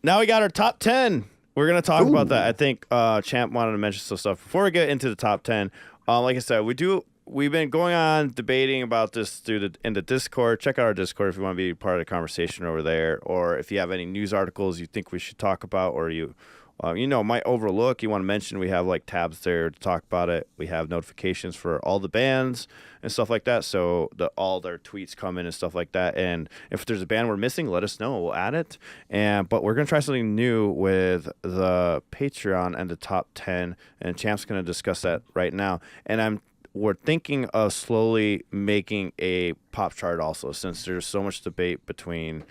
now we got our top 10. We're going to talk about that. I think Champ wanted to mention some stuff. Before we get into the top 10, like I said, we've been going on debating about this in the Discord. Check out our Discord if you want to be part of the conversation over there, or if you have any news articles you think we should talk about, or you might overlook, you want to mention, we have like tabs there to talk about it. We have notifications for all the bands and stuff like that, so all their tweets come in and stuff like that. And if there's a band we're missing, let us know. We'll add it. But we're gonna try something new with the Patreon and the top 10, and Champ's gonna discuss that right now. And we're thinking of slowly making a pop chart also, since there's so much debate between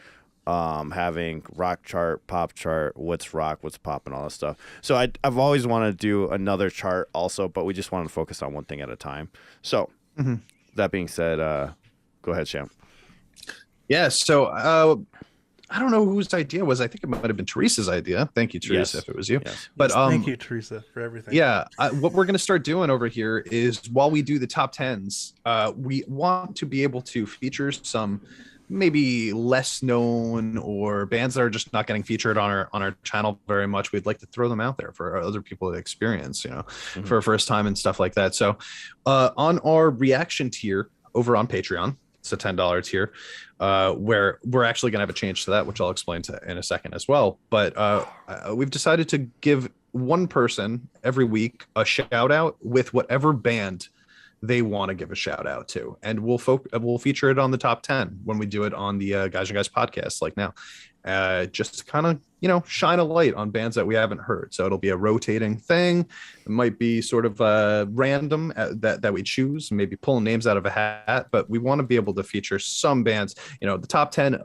having rock chart, pop chart, what's rock, what's pop, and all that stuff. So I've always wanted to do another chart also, but we just wanted to focus on one thing at a time. So that being said, go ahead, Champ. Yeah, so I don't know whose idea was. I think it might have been Teresa's idea. Thank you, Teresa, if it was you. Yes. But thank you, Teresa, for everything. Yeah, what we're going to start doing over here is, while we do the top 10s, we want to be able to feature some maybe less known or bands that are just not getting featured on our channel very much. We'd like to throw them out there for other people to experience, for a first time and stuff like that. So on our reaction tier over on Patreon, it's a $10 tier, where we're actually going to have a change to that, which I'll explain in a second as well. But we've decided to give one person every week a shout out with whatever band they want to give a shout out to, and we'll feature it on the top 10 when we do it on the Gaijin Guys podcast, like now, just to kind of shine a light on bands that we haven't heard. So it'll be a rotating thing. It might be sort of random that we choose, maybe pulling names out of a hat, but we want to be able to feature some bands. The top 10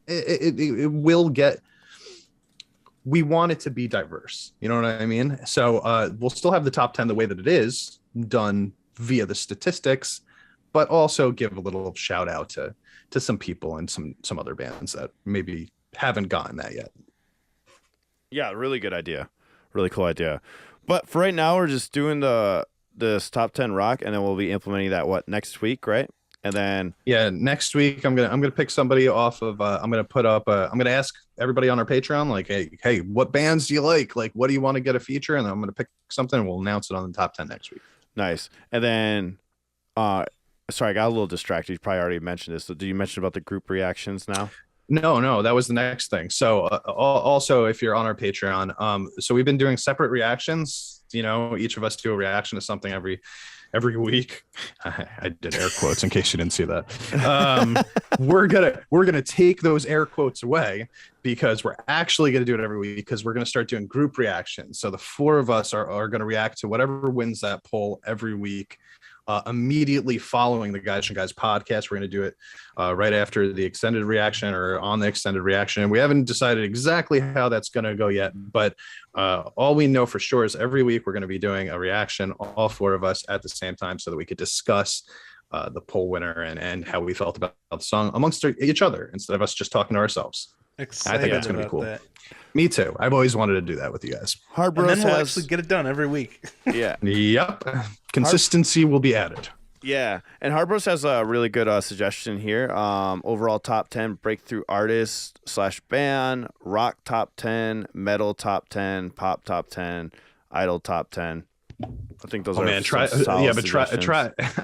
it will get. We want it to be diverse. You know what I mean? So we'll still have the top 10 the way that it is done via the statistics, but also give a little shout out to some people and some other bands that maybe haven't gotten that yet. Yeah, really good idea. Really cool idea. But for right now, we're just doing this top 10 rock, and then we'll be implementing that next week, right? And then next week I'm gonna pick somebody off of I'm gonna ask everybody on our Patreon, like, hey, what bands do you like? Like, what do you want to get a feature? And then I'm gonna pick something and we'll announce it on the top 10 next week. Nice. And then sorry, I got a little distracted. You probably already mentioned this. So did you mention about the group reactions now? No, that was the next thing. So also, if you're on our Patreon, so we've been doing separate reactions. Each of us do a reaction to something every week. I did air quotes in case you didn't see that. We're gonna take those air quotes away, because we're actually gonna do it every week, because we're gonna start doing group reactions. So the four of us are gonna react to whatever wins that poll every week. Immediately following the Gaijin Guys podcast, we're going to do it right after the extended reaction, or on the extended reaction. And we haven't decided exactly how that's going to go yet, but all we know for sure is every week we're going to be doing a reaction, all four of us at the same time, so that we could discuss the poll winner and how we felt about the song amongst each other, instead of us just talking to ourselves. Excited. I think that's going to be cool. Me too. I've always wanted to do that with you guys. And then we'll actually get it done every week. Yeah. Yep. Consistency will be added. Yeah. And Harbros has a really good suggestion here. Overall top 10 breakthrough artist / band, rock top 10, metal top 10, pop top 10, idol top 10. I think those are try. You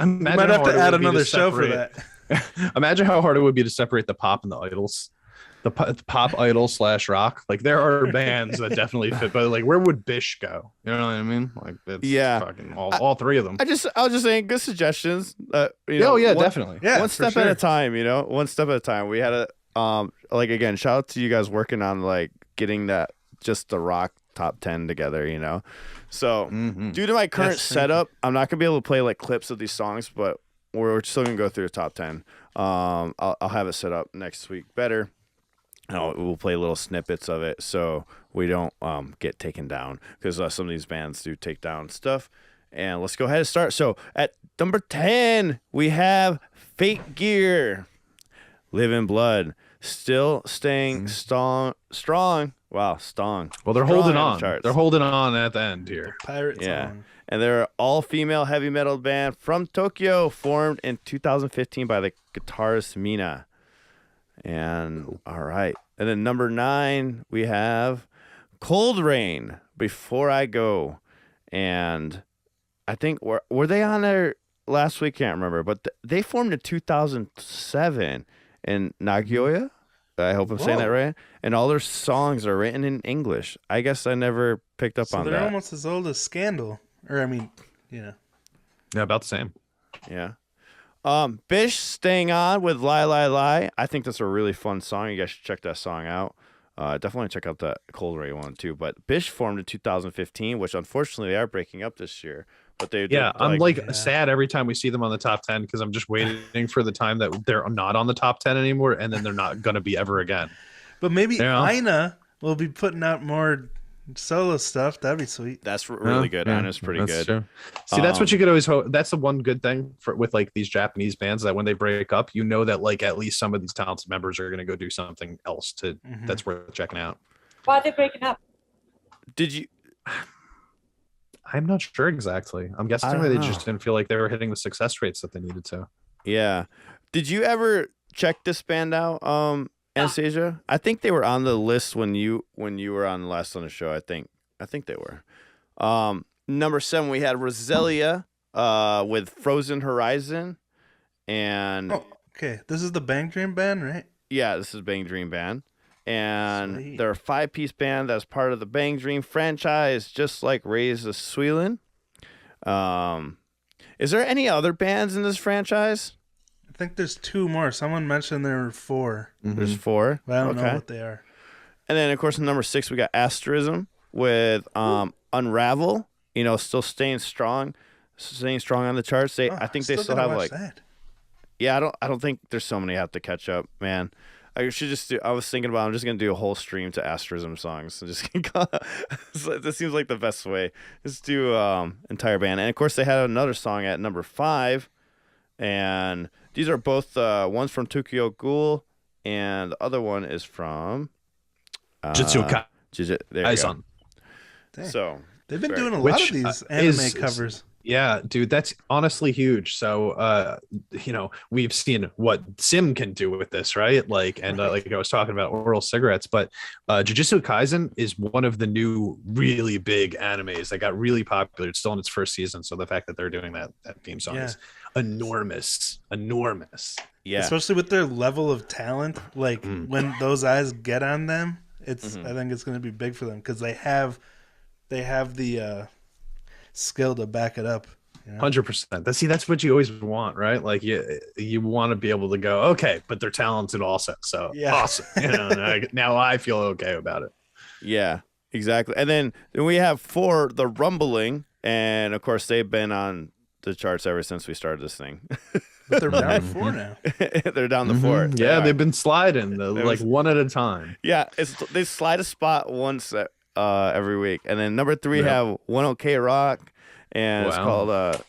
might have to add another show for that. Imagine how hard it would be to separate the pop and the idols. The pop idol / rock. Like, there are bands that definitely fit, but like, where would BiSH go? You know what I mean? Like, it's fucking all three of them. I was just saying, good suggestions. Definitely. Yeah, one step at a time. One step at a time. We had again, shout out to you guys working on like getting that, just the rock top 10 together. So due to my current setup, I'm not gonna be able to play like clips of these songs, but we're still gonna go through the top 10. I'll have it set up next week better. We'll play little snippets of it so we don't get taken down, because some of these bands do take down stuff. And let's go ahead and start. So at number 10, we have Fate Gear, Live in Blood, still staying strong. Wow, strong. Well, they're holding on. They're holding on at the end here. Pirate song. And they're an all-female heavy metal band from Tokyo, formed in 2015 by the guitarist Mina. And all right. And then number 9, we have Cold Rain, Before I Go. And I think, were they on there last week? Can't remember. But they formed in 2007 in Nagoya. I hope I'm saying that right. And all their songs are written in English. I guess I never picked up on that. So they're almost as old as Scandal. Or, I mean, Yeah, about the same. Yeah. BiSH staying on with Lie Lie Lie. I think that's a really fun song. You guys should check that song out. Definitely check out the Cold Ray one too. But BiSH formed in 2015, which unfortunately they are breaking up this year. But they I'm sad every time we see them on the top 10 because I'm just waiting for the time that they're not on the top 10 anymore, and then they're not gonna be ever again. But maybe Ina will be putting out more solo stuff. That'd be sweet. That's really good. Ina's pretty good. True. See, that's what you could always hope. That's the one good thing with like these Japanese bands, that when they break up, you know that like at least some of these talented members are going to go do something else that's worth checking out. Why are they breaking up? Did you? I'm not sure exactly. I'm guessing they just didn't feel like they were hitting the success rates that they needed to. Yeah. Did you ever check this band out, Anastasia? I think they were on the list when you were on last on the show. I think they were. Number 7, we had Roselia with Frozen Horizon, and okay, this is the Bang Dream band, right? Yeah, this is Bang Dream band, and they're a 5-piece band that's part of the Bang Dream franchise, just like Raise the Suilin. Is there any other bands in this franchise? I think there's 2 more. Someone mentioned there were 4. There's 4. But I don't know what they are. And then, of course, in number 6, we got ASTERISM with Unravel. You know, still staying strong on the charts. I think they still have like that. Yeah, I don't think there's so many I have to catch up, man. I should just do. I was thinking about I'm just gonna do a whole stream to ASTERISM songs. And just this seems like the best way. Just do entire band, and of course they had another song at number 5, and these are both one's from Tokyo Ghoul, and the other one is from Jitsu Kaisen. So they've been doing a lot of these anime covers. Yeah, dude, that's honestly huge. So, we've seen what SiM can do with this, right? Like, and like I was talking about oral cigarettes, but Jujutsu Kaisen is one of the new really big animes that got really popular. It's still in its first season, so the fact that they're doing that theme song is enormous. Yeah, especially with their level of talent. Like when those eyes get on them, it's I think it's going to be big for them because they have the skill to back it up. 100%. That's what you always want, right? Like you want to be able to go, okay, but they're talented also. So awesome. Now I feel okay about it. Yeah, exactly. And then we have 4, The Rumbling, and of course they've been on the charts ever since we started this thing. But they're down to 4 now. They're down to 4. Yeah, they've been sliding like one at a time. Yeah, they slide a spot once every week. And then number 3 have One OK Rock, and it's called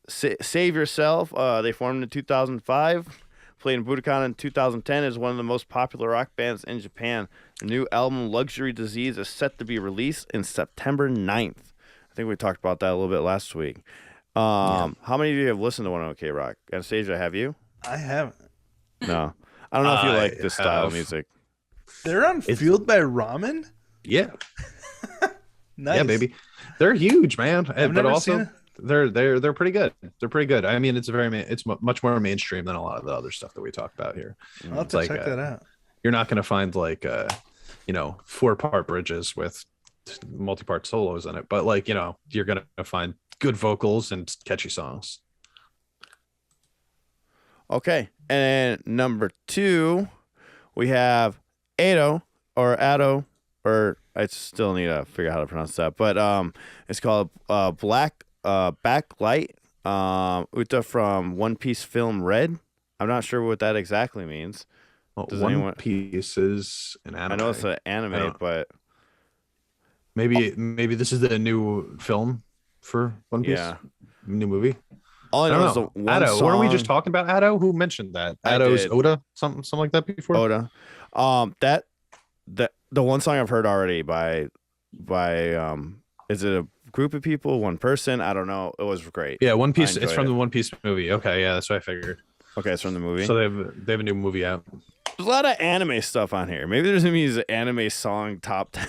Save Yourself. They formed in 2005, played in Budokan in 2010, is one of the most popular rock bands in Japan. The new album Luxury Disease is set to be released in September 9th. I think we talked about that a little bit last week. How many of you have listened to One OK Rock? Anastasia, have you? I haven't. No. I don't know if you like this style of music. They're on Fueled by Ramen? Yeah. Nice. Yeah, baby. They're huge, man. But also seen they're pretty good. They're pretty good. I mean, it's much more mainstream than a lot of the other stuff that we talk about here. I'll have to check that out. You're not going to find like 4-part bridges with multi-part solos in it, but like, you're going to find good vocals and catchy songs. Okay. And number 2, we have Ado, or I still need to figure out how to pronounce that, but it's called Backlight, Uta from One Piece film Red. I'm not sure what that exactly means. Well, One Piece is an anime. I know it's an anime, but maybe this is the new film for One Piece. Yeah, new movie. All I know is the one Ado. song. Weren't we just talking about Ado? Who mentioned that? Ado's Oda, something like that before. Oda. The one song I've heard already by is it a group of people, one person? I don't know. It was great. Yeah, One Piece. It's from the One Piece movie. Okay, yeah, that's what I figured. Okay, it's from the movie. So they have a new movie out. There's a lot of anime stuff on here. Maybe there's gonna be an anime song top 10.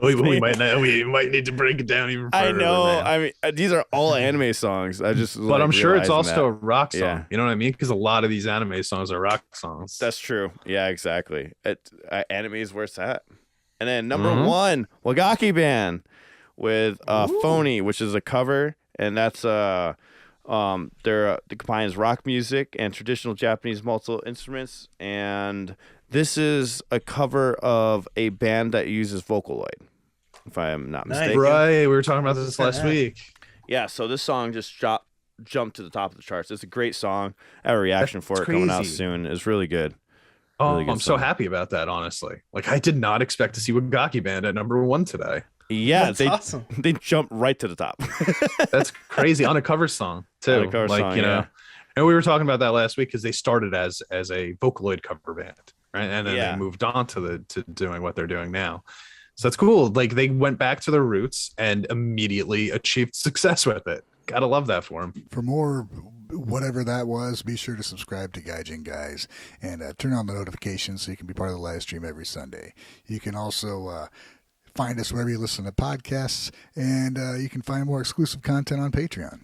we might need to break it down even further. I know. Man. I mean, these are all anime songs. But I'm sure it's also a rock song. Yeah. You know what I mean? Because a lot of these anime songs are rock songs. That's true. Yeah, exactly. Anime is where it's at. And then number 1, Wagakki Band with Phony, which is a cover, and that's it combines rock music and traditional Japanese multiple instruments, and this is a cover of a band that uses Vocaloid, if I am not mistaken. Right, we were talking about this last week. Yeah, so this song just jumped to the top of the charts. It's a great song. I have a reaction for it crazy. coming out soon. It's really good. Oh, Really good I'm so song. happy about that, honestly. Like, I did not expect to see Wagakki Band at number 1 today. Yeah, That's they awesome. They jumped right to the top. That's crazy. On a cover song, too. On a cover song, you know. yeah. And we were talking about that last week because they started as a Vocaloid cover band, right? And then they moved on to doing what they're doing now. So that's cool. Like, they went back to their roots and immediately achieved success with it. Gotta love that for them. For more whatever that was, be sure to subscribe to Gaijin Guys and turn on the notifications so you can be part of the live stream every Sunday. You can also find us wherever you listen to podcasts, and you can find more exclusive content on Patreon.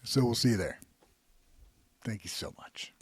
So we'll see you there. Thank you so much.